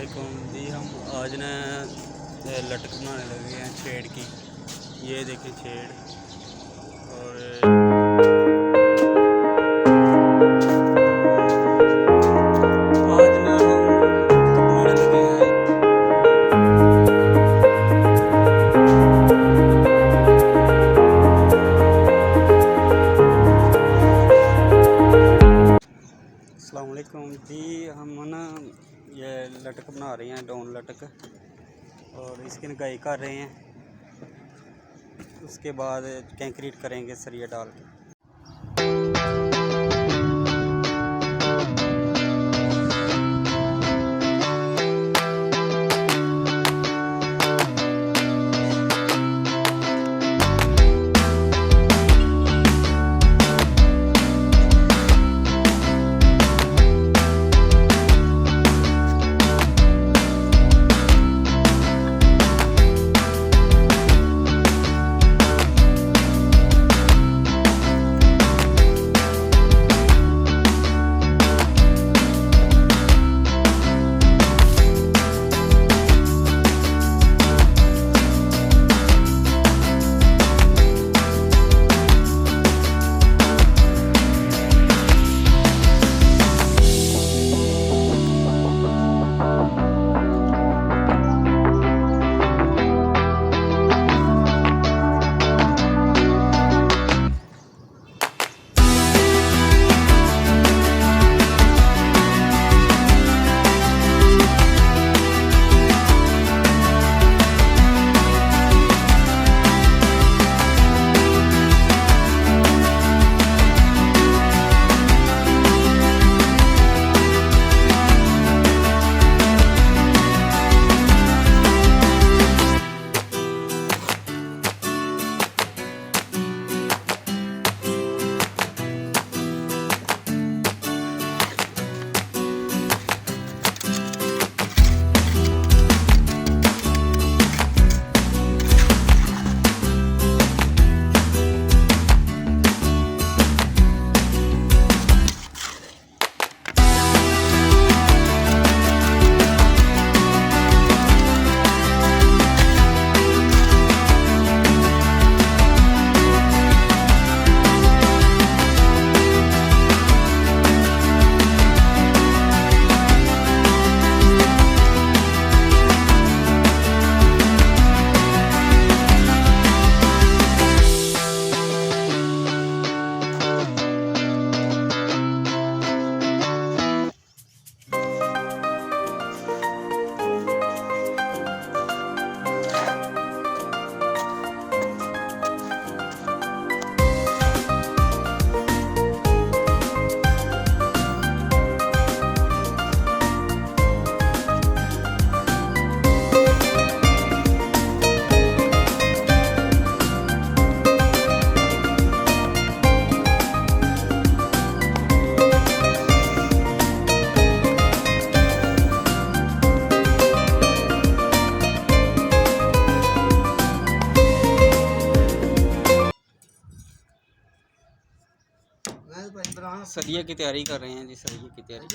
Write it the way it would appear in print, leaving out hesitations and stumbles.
वालेकुम जी। हम आज ना लटक बनाने लगे हैं छेड़ की। ये देखें छेड़। और आज ना हम बनाने लगे हैं। अस्सलाम वालेकुम जी। हम ना ये लटक बना रहे हैं, डाउन लटक, और इसकी नगाई कर रहे हैं। उसके बाद कंक्रीट करेंगे सरिया डाल के। सरिया की तैयारी कर रहे हैं जी, सरिया की तैयारी।